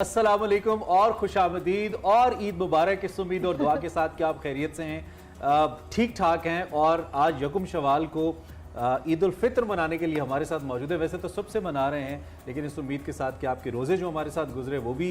अस्सलाम वालेकुम और खुशामदीद और ईद मुबारक। इस उम्मीद और दुआ के साथ कि आप खैरियत से हैं, ठीक ठाक हैं। और आज यकुम शवाल को ईद उल फित्र मनाने के लिए हमारे साथ मौजूद है। वैसे तो सबसे मना रहे हैं, लेकिन इस उम्मीद के साथ कि आपके रोज़े जो हमारे साथ गुजरे वो भी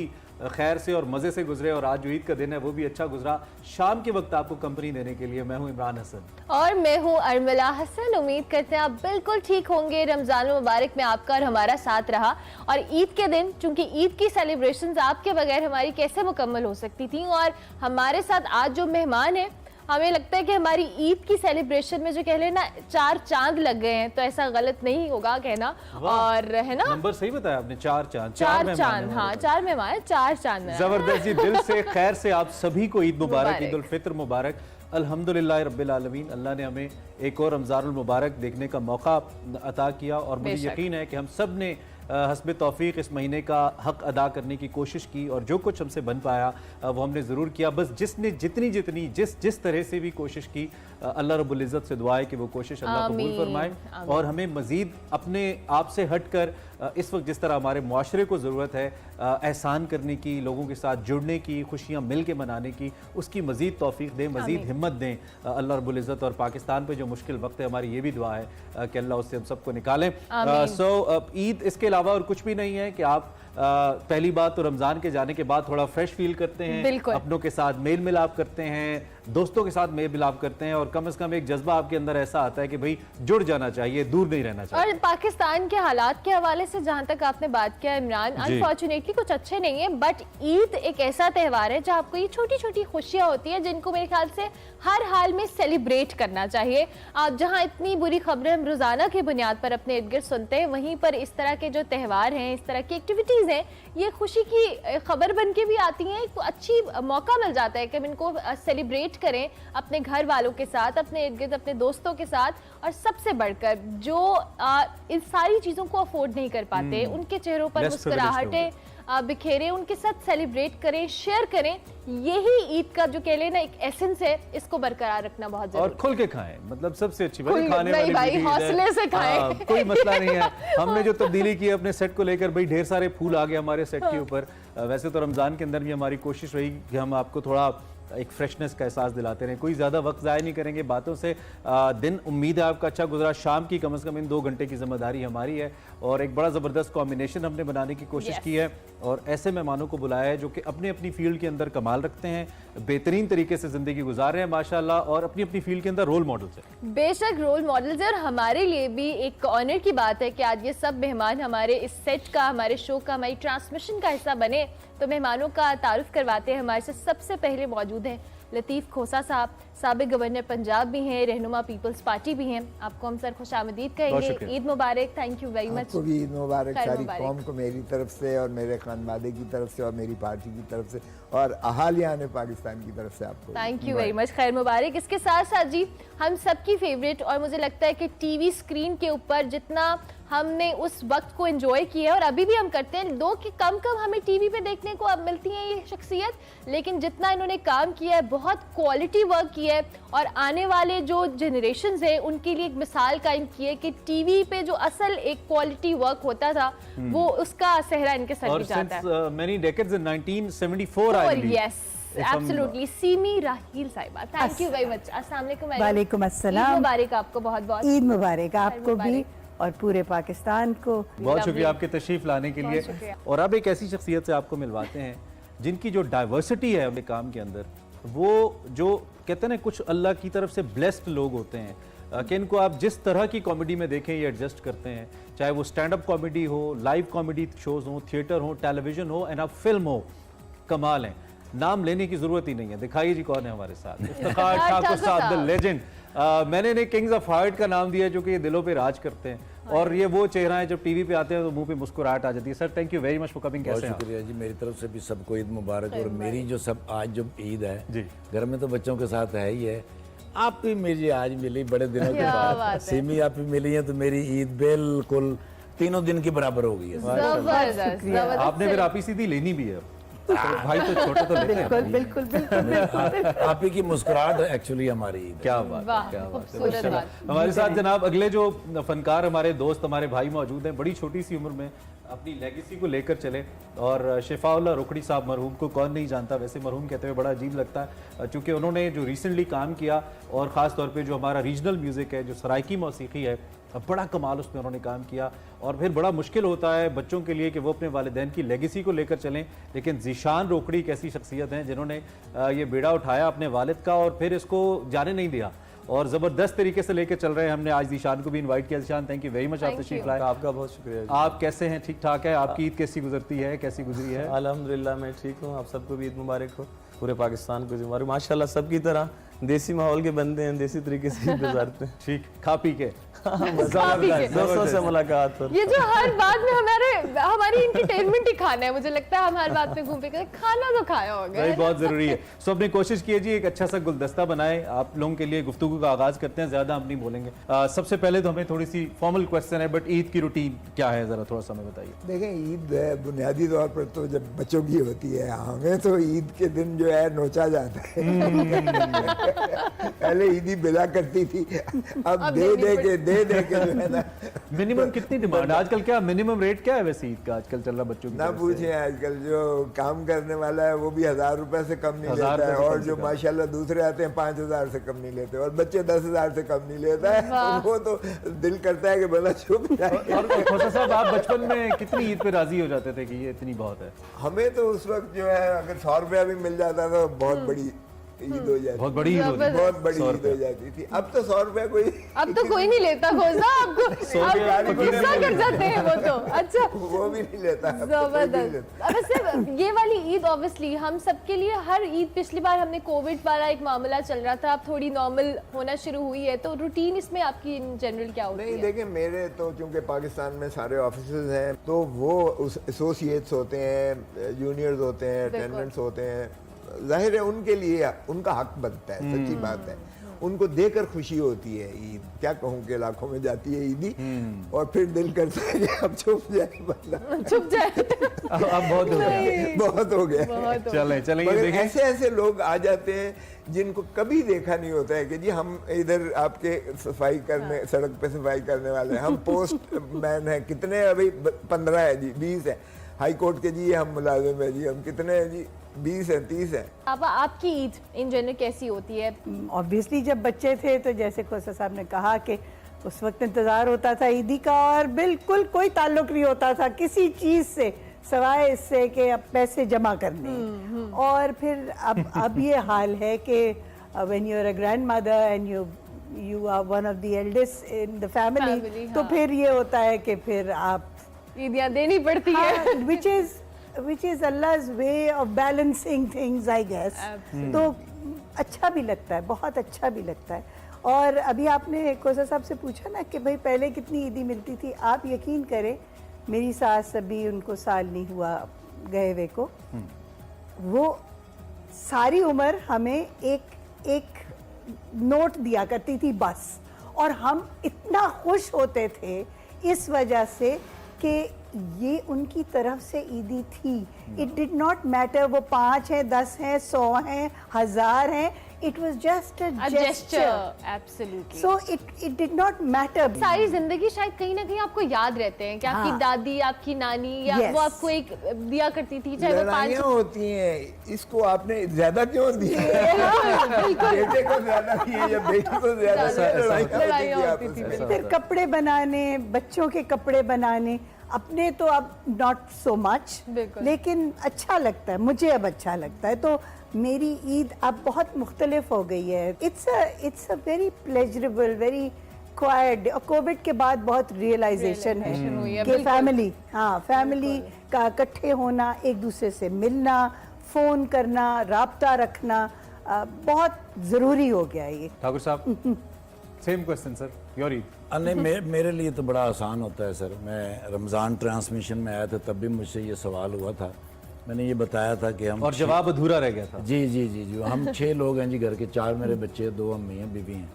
खैर से और मज़े से गुजरे, और आज जो ईद का दिन है वो भी अच्छा गुजरा। शाम के वक्त आपको कंपनी देने के लिए मैं हूँ इमरान हसन और मैं हूँ अरमला हसन। उम्मीद करते हैं आप बिल्कुल ठीक होंगे। रमज़ान मुबारक में आपका और हमारा साथ रहा। और ईद के दिन, चूंकि ईद की सेलिब्रेशंस आपके बगैर हमारी कैसे मुकम्मल हो सकती थी, और हमारे साथ आज जो मेहमान है, हमें लगता है कि हमारी ईद की सेलिब्रेशन में जो कह लेना 4 चांद लग गए हैं, तो ऐसा गलत नहीं होगा कहना। और है ना, नंबर सही बताया आपने, 4 चांद। 4 चांद, हाँ 4 मेहमान, 4 चांद। जबरदस्त जी, दिल से खैर से आप सभी को ईद मुबारक, ईद उल फित्र मुबारक। अल्हम्दुलिल्लाह रब्बिल आलमीन, अल्लाह ने हमें एक और रमज़ानुल मुबारक देखने का मौका अता किया, और मुझे यकीन है कि हम सब ने हस्ब तौफीक इस महीने का हक अदा करने की कोशिश की, और जो कुछ हमसे बन पाया वो हमने ज़रूर किया। बस जिसने जितनी जिस तरह से भी कोशिश की, अल्लाह रब्बुल इज़्ज़त से दुआ है कि वो कोशिश अल्लाह कबूल फरमाए, और हमें मज़ीद अपने आप से हट कर इस वक्त जिस तरह हमारे मुआशरे को ज़रूरत है एहसान करने की, लोगों के साथ जुड़ने की, खुशियाँ मिल के मनाने की, उसकी मज़ीद तौफीक दें, मज़ीद हिम्मत दें अल्लाह रब्बुल इज़्ज़त। और पाकिस्तान पे जो मुश्किल वक्त है, हमारी ये भी दुआ है कि अल्लाह उससे हम सबको निकालें। ईद इसके अलावा और कुछ भी नहीं है कि आप पहली बात तो रमज़ान के जाने के बाद थोड़ा फ्रेश फील करते हैं, अपनों के साथ मेल मिलाप करते हैं, दोस्तों के साथ मेल मिलाप करते हैं, और कम से कम एक जज्बा आपके अंदर ऐसा आता है कि भाई जुड़ जाना चाहिए, दूर नहीं रहना चाहिए। और पाकिस्तान के हालात के हवाले से जहाँ तक आपने बात किया इमरान, अनफॉर्चुनेटली कुछ अच्छे नहीं है, बट ईद एक ऐसा त्यौहार है जहाँ आपको ये छोटी छोटी खुशियाँ होती है, जिनको मेरे ख्याल से हर हाल में सेलिब्रेट करना चाहिए। आप जहाँ इतनी बुरी खबरें हम रोजाना की बुनियाद पर अपने इर्द गिर्द सुनते हैं, वहीं पर इस तरह के जो त्यौहार हैं, इस तरह की एक्टिविटीज हैं, ये खुशी की खबर बन के भी आती हैं। एक अच्छी मौका मिल जाता है कि हम इनको सेलिब्रेट करें अपने घर वालों के साथ, अपने इर्द गिर्द अपने दोस्तों के साथ। और सबसे बढ़कर जो इन सारी चीज़ों को अफोर्ड नहीं कर पाते, उनके चेहरों पर मुस्कुराहटें बिखेरें, उनके साथ सेलिब्रेट करें, शेयर करें। यही ईद का जो कह लेना एक एसेंस है, इसको बरकरार रखना बहुत जरूरी है। और खुल के खाएं, मतलब सबसे अच्छी बात है खाने वाली भाई हौसले से खाएं। कोई मसला नहीं है। हमने जो तब्दीली की अपने सेट को लेकर, भाई ढेर सारे फूल आ गए हमारे सेट के ऊपर। वैसे तो रमज़ान के अंदर भी हमारी कोशिश रही कि हम आपको थोड़ा एक फ्रेशनेस का एहसास दिलाते रहे, कोई ज़्यादा वक्त ज़ाया नहीं करेंगे बातों से। दिन उम्मीद है आपका अच्छा गुजरा, शाम की कम से कम इन 2 घंटे की जिम्मेदारी हमारी है, और एक बड़ा ज़बरदस्त कॉम्बिनेशन हमने बनाने की कोशिश की है, और ऐसे मेहमानों को बुलाया है जो कि अपनी अपनी फील्ड के अंदर कमाल रखते हैं, बेहतरीन तरीके से ज़िंदगी गुजार रहे हैं माशाल्लाह, और अपनी अपनी फील्ड के अंदर रोल मॉडल्स हैं। बेशक रोल मॉडल्स है, और हमारे लिए भी एक ऑनर की बात है कि आज ये सब मेहमान हमारे इस सेट का, हमारे शो का, हमारी ट्रांसमिशन का हिस्सा बने। तो मेहमानों का तारुफ करवाते हैं। हमारे से सबसे पहले मौजूद हैं लतीफ़ खोसा साहब, साबिक गवर्नर पंजाब भी हैं, रहनुमा पीपल्स पार्टी भी हैं। आपको हम सर खुशामदीद कहेंगे। ईद मुबारक, थैंक यू वेरी मच। आपको भी ईद मुबारक, सारी कौम को मेरी तरफ से और मेरे खानवादे की तरफ से और मेरी पार्टी की तरफ से और अहालियान पाकिस्तान की तरफ से आपको थैंक यू वेरी मच, खैर मुबारक। इसके साथ साथ जी हम सबकी फेवरेट, और मुझे लगता है कि टीवी स्क्रीन के ऊपर जितना हमने उस वक्त को एंजॉय किया है, और अभी भी हम करते हैं, दो कि कम हमें टीवी पे देखने को अब मिलती है ये शख्सियत, लेकिन जितना इन्होंने काम किया है, बहुत क्वालिटी वर्क किया है, और आने वाले जो जनरेशंस है उनके लिए एक मिसाल कायम की है कि टीवी पे जो असल एक क्वालिटी वर्क होता था, वो उसका सेहरा इनके सर पे जाता है। Many decades in 1974 I believe. Yes. Absolutely. Seemi Raheel साहिबा, थैंक यू वेरी मच। अस्सलाम वालेकुम। वालेकुम अस्सलाम। ईद मुबारक आपको, बहुत बहुत ईद मुबारक आपको भी और पूरे पाकिस्तान को। बहुत शुक्रिया आपके तशरीफ लाने के लिए। और अब एक ऐसी शख्सियत से आपको मिलवाते हैं जिनकी जो डाइवर्सिटी है अपने काम के अंदर, वो जो कहते हैं ना, कुछ अल्लाह की तरफ से ब्लेस्ड लोग होते हैं कि इनको आप जिस तरह की कॉमेडी में देखें ये एडजस्ट करते हैं, चाहे वो स्टैंड अप कॉमेडी हो, लाइव कॉमेडी शोज हो, थिएटर हो, टेलीविजन हो, एंड अब फिल्म हो, कमाल है। नाम लेने की जरूरत ही नहीं है। दिखाइए जी कौन है हमारे साथ। इफ्तिखार ठाकुर साहब, द लेजेंड। मैंने इन्हें किंग्स ऑफ हार्ट का नाम दिया, जो कि ये दिलों पे राज करते हैं, और ये वो चेहरा है जब टीवी पे आते हैं तो मुंह पे मुस्कुराहट आ जाती है। Sir thank you very much for coming. कैसे हैं? बहुत शुक्रिया जी, मेरी तरफ से भी सबको ईद मुबारक। और मेरी जो सब आज जो ईद है जी, घर में तो बच्चों के साथ है ही है। आप भी मुझे आज मिली बड़े दिनों के बाद, सिमी आप भी मिली है, तो मेरी ईद बिल्कुल 3 दिन की बराबर हो गई है। जबरदस्त। आपने फिर आप ही सीधी लेनी भी है भाई, तो छोटे तो लेते हैं। बिल्कुल बिल्कुल बिल्कुल। आप ही की मुस्कुराहट एक्चुअली हमारी ईद। क्या बात, क्या बात है। हमारे साथ जनाब अगले जो फनकार हमारे दोस्त, हमारे भाई मौजूद हैं, बड़ी छोटी सी उम्र में अपनी लेगेसी को लेकर चले। और शेफाउल्लाह रोकड़ी साहब, मरहूम को कौन नहीं जानता, वैसे मरहूम कहते हुए बड़ा अजीब लगता है चूँकि उन्होंने जो रिसेंटली काम किया और ख़ास तौर पे जो हमारा रीजनल म्यूज़िक है, जो सराइकी मौसीकी है, बड़ा कमाल उसमें उन्होंने काम किया। और फिर बड़ा मुश्किल होता है बच्चों के लिए कि वो अपने वालिदैन की लेगेसी को लेकर चलें, लेकिन ज़ीशान रोकड़ी एक ऐसी शख्सियत हैं जिन्होंने ये बेड़ा उठाया अपने वालिद का और फिर इसको जाने नहीं दिया और ज़बरदस्त तरीके से लेकर चल रहे हैं। हमने आज ज़ीशान को भी इनवाइट किया। Zeeshan, thank you very much, आप तशरीफ लाए। आपका बहुत शुक्रिया। आप कैसे हैं? ठीक ठाक है? आपकी ईद कैसी गुजरती है, कैसी गुजरी है? अल्हम्दुलिल्लाह मैं ठीक हूँ। आप सबको भी ईद मुबारक हो, पूरे पाकिस्तान को ईद मुबारक। माशाल्लाह सबकी तरह देसी माहौल के बंदे हैं, देसी तरीके से ईद गुजारते हैं। ठीक, खा पी के दोस्तों से मुलाकात और ये जो हर बात में हमारी इंटरटेनमेंट ही खाना है, मुझे लगता है हम हर बात में घूम फिर खाना तो खाया होगा। वही बहुत जरूरी है। सो अपनी कोशिश कीजिए एक अच्छा सा गुलदस्ता बनाए। आप लोगों के लिए गुफ्तगू का आगाज करते हैं, ज्यादा हम नहीं बोलेंगे। सबसे पहले तो हमें थोड़ी सी फॉर्मल क्वेश्चन है, बट ईद की रूटीन क्या है, जरा थोड़ा सा हमें बताइए। देखें, ईद बुनियादी तौर पर तो जब बच्चों की होती है, हमें तो ईद के दिन जो है नोचा जाता है। पहले ईदी बिला करती थी, अब दे दे के जो है ना। मिनिमम कितनी डिमांड आजकल, क्या मिनिमम रेट क्या है वैसे ईद का आजकल चल रहा बच्चों की ना तरफ से? पूछें, आजकल जो काम करने वाला है वो भी 1000 रुपए से कम नहीं लेता है, और जो माशाल्लाह दूसरे आते हैं 5000 से कम नहीं लेते, और बच्चे 10,000 से कम नहीं लेता है। वो तो दिल करता है कि बंदा चुप जाए। और खोसा साहब, आप बचपन में कितनी ईद पे राजी हो जाते थे कि ये इतनी बहुत है? हमें तो उस वक्त जो है अगर 100 रुपया भी मिल जाता था बहुत बड़ी ईद हो जाती, बहुत बड़ी ईद होती थी। बहुत बड़ी ईद हो जाती थी। अब तो 100 रुपया कोई अब तो कोई नहीं लेता खोसा, आपको आप गुस्सा कर जाते हैं वो तो। अच्छा, वो भी नहीं लेता है। जबरदस्त। अब सिर्फ ये वाली ईद ऑब्वियसली हम सबके लिए, हर ईद पिछली बार हमने कोविड वाला एक मामला चल रहा था, अब थोड़ी नॉर्मल होना शुरू हुई है, तो रूटीन इसमें आपकी इन जनरल क्या होती है? नहीं, देखिए मेरे तो चूंकि पाकिस्तान में सारे ऑफिसेज हैं, तो वो एसोसिएट्स होते हैं, जूनियर्स होते हैं, अटेंडेंट्स होते हैं, जाहिर है उनके लिए उनका हक बनता है, सच्ची बात है। उनको देकर खुशी होती है ईद, क्या कहूँ कि लाखों में जाती है ईदी, और फिर दिल करता है कि अब चुप जाए बंदा, चुप जाए। अब बहुत हो गया, बहुत हो गया। चलें चलें, ये मगर देखें ऐसे ऐसे लोग आ जाते हैं जिनको कभी देखा नहीं होता है कि जी हम इधर आपके सफाई करने, सड़क पे सफाई करने वाले हैं, हम पोस्ट मैन हैं, कितने अभी 15 है जी, 20 है, हाई कोर्ट के जी हम मुलाजिम है जी, हम कितने हैं जी, 20 है, 30 है। आपकी ईद इन जनरल कैसी होती है? ऑब्वियसली जब बच्चे थे तो जैसे खोसा साहब ने कहा कि उस वक्त इंतज़ार होता था ईदी का, और बिल्कुल कोई ताल्लुक नहीं होता था किसी चीज़ से सवाए इससे कि अब पैसे जमा करने। और फिर अब ये हाल है कि when you are a grand mother and you are one of the eldest in the family, तो फिर ये होता है कि फिर आप ईदियाँ देनी पड़ती है, which is Allah's way of balancing things, I guess. तो अच्छा भी लगता है, बहुत अच्छा भी लगता है। और अभी आपने खोसा साहब से पूछा ना कि भाई पहले कितनी ईदी मिलती थी, आप यकीन करें मेरी सास अभी उनको साल नहीं हुआ गए हुए को, वो सारी उम्र हमें एक नोट दिया करती थी बस, और हम इतना खुश होते थे इस वजह से कि ये उनकी तरफ से ईदी थी। इट डिड नॉट मैटर वो 5 हैं, 10 हैं, 100 हैं, 1000 हैं, it was just a gesture. Absolutely. So it did not matter. सारी जिंदगी शायद कहीं ना कहीं आपको याद रहते हैं कि आपकी दादी, आपकी नानी, या वो आपको एक दिया करती थी, चाहे वो 5 लड़ाइयाँ होती हैं, इसको आपने ज्यादा क्यों दिया? बेटे को ज्यादा दिया या बेटी को ज्यादा दिया? लड़ाइयाँ होती थी। फिर कपड़े बनाने, बच्चों के कपड़े बनाने, अपने तो अब नॉट सो मच, लेकिन अच्छा लगता है, मुझे अब अच्छा लगता है। तो मेरी ईद अब बहुत मुख्तलिफ हो गई है। It's a very pleasurable, very quite. और कोविड के बाद बहुत रियलाइजेशन है कि फैमिली का इकट्ठे होना, एक दूसरे से मिलना, फ़ोन करना, राब्ता रखना बहुत ज़रूरी हो गया है ये। ठाकुर साहब, same question sir, your Eid. नहीं, मेरे लिए तो बड़ा आसान होता है सर। मैं रमज़ान ट्रांसमिशन में आया था, तब भी मुझसे ये सवाल हुआ था, मैंने ये बताया था कि हम, और जवाब अधूरा रह गया था। जी, हम 6 लोग हैं जी घर के, 4 मेरे बच्चे, 2 अम्मी हैं, बीवी हैं।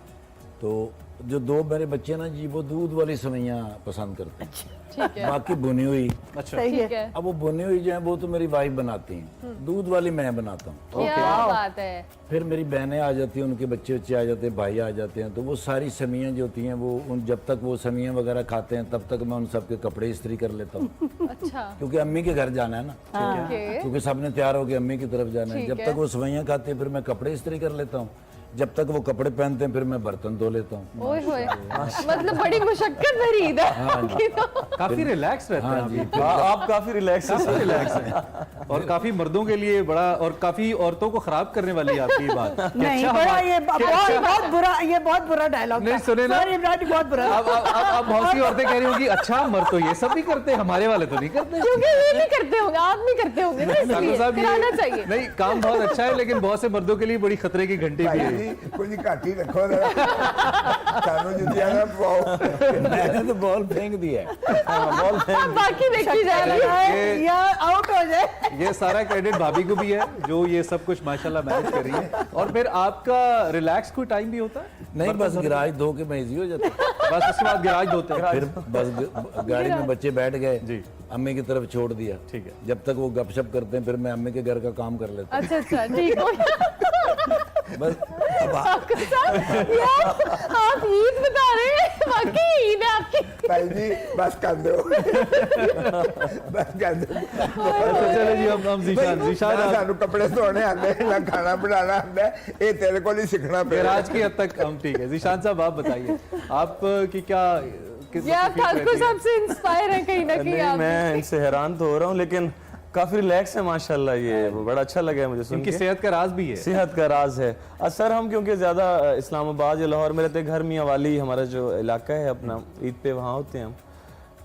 तो जो 2 मेरे बच्चे ना जी वो दूध वाली सवैयां पसंद करते हैं, ठीक है, बाकी भुनी हुई। अच्छा, सही है। ठीक है, अब वो भुनी हुई जो है वो तो मेरी वाइफ बनाती हैं, दूध वाली मैं बनाता हूँ। क्या बात है। फिर मेरी बहनें आ जाती हैं, उनके बच्चे आ जाते हैं, भाई आ जाते हैं, तो वो सारी समियाँ जो होती हैं वो जब तक वो समियाँ वगैरह खाते हैं तब तक मैं उन सबके कपड़े इस्त्री कर लेता हूँ अच्छा, क्योंकि अम्मी के घर जाना है ना, ओके, क्योंकि सबने तैयार होकर अम्मी की तरफ जाना है। ठीक जब है। तक वो सवैयाँ खाते हैं फिर मैं कपड़े इस्त्री कर लेता हूँ, जब तक वो कपड़े पहनते हैं फिर मैं बर्तन धो लेता हूँ। ओए होए, मतलब बड़ी मुशक्कत भरी ईद है आपकी तो। काफी रिलैक्स रहते हैं हाँ आप। जी, आप काफी रिलैक्स काफी रिलैक्स है और काफी मर्दों के लिए बड़ा और काफी औरतों को खराब करने वाली आपकी बात। कि नहीं अच्छा बड़ा हमारा- ये कि बहुत अच्छा- बहुत बुरा, ये बहुत बुरा डायलॉग नहीं, सुने ना। सॉरी इमरान, बहुत बुरा। अब बहुत सी औरतें कह रही होंगी अच्छा मर्द तो ये सब भी करते हैं, हमारे वाले तो नहीं करते। क्योंकि ये नहीं करते होंगे, आप नहीं करते होंगे ना, ठाकुर इसलिए साहब कराना ये चाहिए। नहीं, काम बहुत अच्छा है लेकिन बहुत से मर्दों के लिए बड़ी खतरे की घंटी भी भाई है। जी कुछ घट ही रखो जरा, सानू जुतियां ना पाओ। मैंने तो बॉल फेंक दिया है। बॉल अब बाकी देखी जा रही है। ये- या आउट हो जाए। ये सारा क्रेडिट भाभी को भी है जो ये सब कुछ माशाल्लाह मैनेज कर रही है। और फिर आपका रिलैक्स कोई टाइम भी होता है? नहीं बस गिराज धो के मैं इजी हो जाता हूँ। बस उसके बाद गिराज धोते हैं। फिर बस गाड़ी में बच्चे बैठ गए, जी। अम्मी की तरफ छोड़ दिया, ठीक है। जब तक वो गपशप करते हैं फिर मैं अम्मी के घर का काम कर लेता अच्छा अच्छा, ठीक हो। हूँ। बस अब यार, आप ईद बता रहे हैं, वाकई ईद है आपकी। भाई जी बस कर दो, बस कर दो। अच्छा चलो जी, हम जीशान आप सानू कपड़े धोने आते ना खाना बनाना आता है, ये तेरे को नहीं सीखना पड़ेगा। गिराज की हद तक हम ठीक है। जीशान साहब आप बताइए आप की क्या किस ये आप ठाकुर साहब से इंस्पायर है कहीं ना कहीं नहीं, आप। मैं इनसे हैरान तो हो रहा हूँ लेकिन काफी रिलैक्स है माशाल्लाह। ये बड़ा अच्छा लगा है मुझे सुन इनकी के। सेहत का राज भी है। सेहत का राज है। सर हम क्योंकि ज़्यादा इस्लामाबाद या लाहौर में रहते हैं, घर मियाँ वाली हमारा जो इलाका है अपना, ईद पे वहाँ होते हैं हम।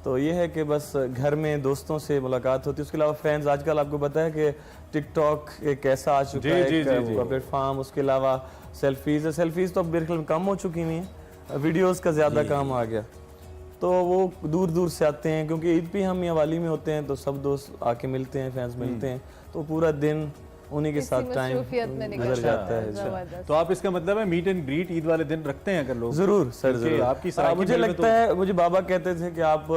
तो ये है कि बस घर में दोस्तों से मुलाकात होती है। उसके अलावा फ्रेंड्स, आजकल आपको पता है कि टिकटॉक एक ऐसा आ चुका है, एक प्लेटफॉर्म। उसके अलावा सेल्फीज़ तो अब मेरे ख्याल में कम हो चुकी नहीं है, वीडियोज़ का ज़्यादा काम आ गया। तो वो दूर दूर से आते हैं क्योंकि ईद भी हम मियाँवाली में होते हैं, तो सब दोस्त आके मिलते हैं, फैंस मिलते हैं, तो पूरा दिन उन्हीं के साथ टाइम मसरूफियत में निकल गुजर जाता है। जबरदस्त। तो आप इसका मतलब है मीट एंड ग्रीट ईद वाले दिन रखते हैं अगर लोग? जरूर सर, क्योंकि जरूर। आपकी सराइकी मुझे मेल में लगता है, मुझे बाबा कहते थे कि आप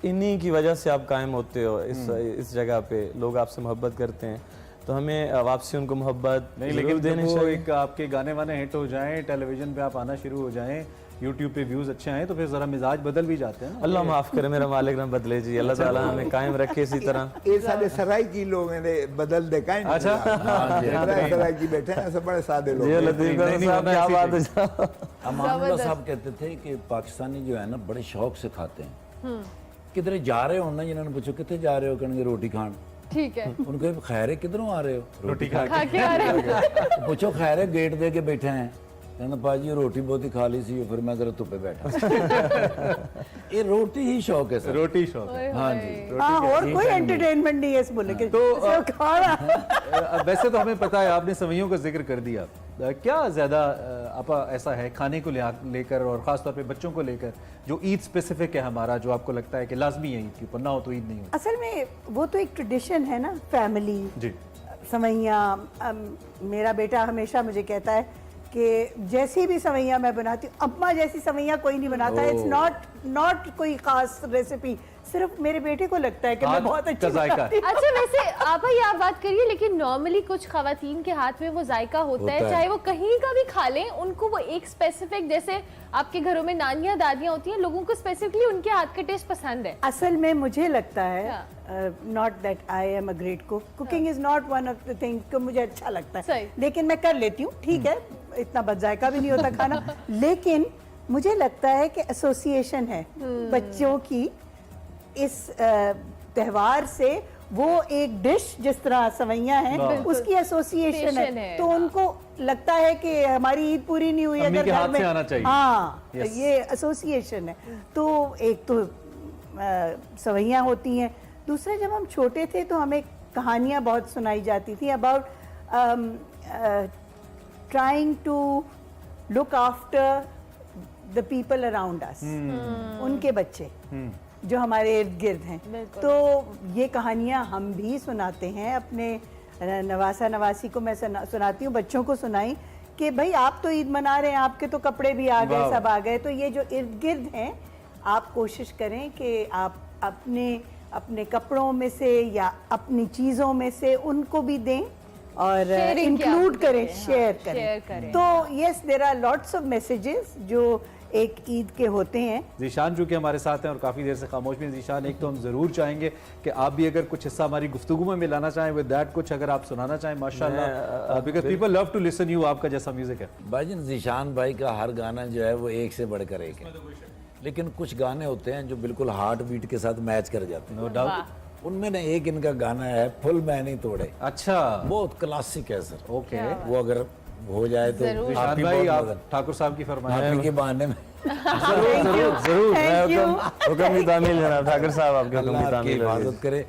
इन्हीं की वजह से आप कायम होते हो इस जगह पे, लोग आपसे मोहब्बत करते हैं, तो हमें आपसे उनको मोहब्बत नहीं, जरूर लेकिन देनी जब वो चाहिए। एक आपके गाने वाने हिट हो जाएं, टेलीविजन पे आप आना शुरू हो जाएं, यूट्यूब पे व्यूज अच्छे आए तो फिर जरा मिजाज बदल भी जाते हैं ना। अल्लाह माफ करे, मेरा मालिक ना बदले जी, अल्लाह ताला हमें कायम रखे इसी तरह। ये सारे सराय की लोग हैं, ये बदल दे का अच्छा। सराय की बैठे हैं, सब बड़े सादे लोग जी हैं। लतीफ नहीं, साहब, नहीं, क्या ऐसी बात है। अमानुल्लाह साहब कहते थे कि पाकिस्तानी जो है ना बड़े शौक से खाते हैं। किधरे जा रहे हो ना, जिन्होंने पूछो कितने जा रहे हो, कहेंगे रोटी खान। ठीक है, उनको खैर है किधरों आ रहे हो, रोटी खा खा के आ रहे हैं। पूछो खैर है, गेट दे के बैठे हैं, कहना पाजी रोटी बहुत ही खा ली सी, फिर मैं जरा धुप्पे बैठा। ये रोटी ही शौक है सर। रोटी शौक है। हाँ जी। हाँ, और कोई एंटरटेनमेंट नहीं है इस मुल्क के। तो, सिर्फ खाना। वैसे तो हमें पता है, आपने सवैयों का जिक्र कर दिया, क्या ज्यादा आपा ऐसा है खाने को लेकर और खास तौर पे बच्चों को लेकर जो ईद स्पेसिफिक है हमारा, जो आपको लगता है कि लाजमी है ईद के ऊपर, ना हो तो ईद नहीं हो? असल में वो तो एक ट्रेडिशन है ना, फैमिली, जी। सवैयाँ। मेरा बेटा हमेशा मुझे कहता है कि जैसी भी सवैयाँ मैं बनाती हूँ, अम्मा जैसी सवैयाँ कोई नहीं बनाता। इट्स नॉट कोई खास रेसिपी, सिर्फ मेरे बेटे को लगता है कि मैं बहुत अच्छी बनाती हूँ। अच्छा, वैसे आप ही आप बात करिए, लेकिन नॉर्मली कुछ खवातीन के हाथ में वो जायका होता है, चाहे वो कहीं का भी खा लें, उनको वो एक स्पेसिफिक, जैसे आपके घरों में नानियां दादियां होती हैं, लोगों को स्पेसिफिकली उनके हाथ का टेस्ट पसंद है। असल में मुझे लगता है, not that I am a great cook, cooking is not one of the things को मुझे अच्छा लगता है, सही। लेकिन मैं कर लेती हूँ, ठीक है, इतना बदजायका भी नहीं होता खाना। लेकिन मुझे लगता है कि एसोसिएशन है बच्चों की इस त्योहार से, वो एक डिश जिस तरह सवैयाँ हैं उसकी एसोसिएशन है, तो उनको लगता है कि हमारी ईद पूरी नहीं हुई अम्मी अगर के घर हाथ में। से आना चाहिए। हाँ, Yes. ये एसोसिएशन है। तो एक तो सवैयाँ होती हैं, दूसरा जब हम छोटे थे तो हमें कहानियाँ बहुत सुनाई जाती थी about trying to look after the people around us, उनके बच्चे जो हमारे इर्द गिर्द हैं। तो ये कहानियाँ हम भी सुनाते हैं अपने नवासा नवासी को, मैं सुनाती हूँ, बच्चों को सुनाई कि भाई आप तो ईद मना रहे हैं, आपके तो कपड़े भी आ गए, वाह। सब आ गए, तो ये जो इर्द गिर्द हैं आप कोशिश करें कि आप अपने अपने कपड़ों में से या अपनी चीज़ों में से उनको भी दें और Sharing की इंक्लूड आप करें, कहते हैं, शेयर हाँ, share करें। करें। तो yes there are lots of messages जो एक ईद के होते हैं। जीशान जो कि हमारे साथ हैं और काफ़ी देर से खामोश भी हैं। जीशान, एक तो हम ज़रूर चाहेंगे कि आप भी अगर कुछ हिस्सा हमारी गुफ्तगू में मिलाना चाहें विद दैट, कुछ अगर आप सुनाना चाहें माशाल्लाह, because people love to listen you, आपका जैसा म्यूजिक है। भाईजान जीशान भाई का हर गाना जो है वो एक से बढ़कर एक है, लेकिन कुछ गाने होते हैं जो बिल्कुल हार्ट बीट के साथ मैच कर जाते हैं। No doubt. उनमें ने एक इनका गाना है फुल मैनी तोड़े, अच्छा, बहुत क्लासिक है सर। ओके। वो अगर हो जाए तो जरूर। जीशान आपकी भाई, बहुत आप मदद। ठाकुर साहब की फरमाइश आप ही के बहाने में जरूर जरूर जरूर। Thank you. हुक्म की तामील जनाब ठाकुर साहब, आपके हुक्म अल्लाह की आपकी तामील हो। हिफाजत करे।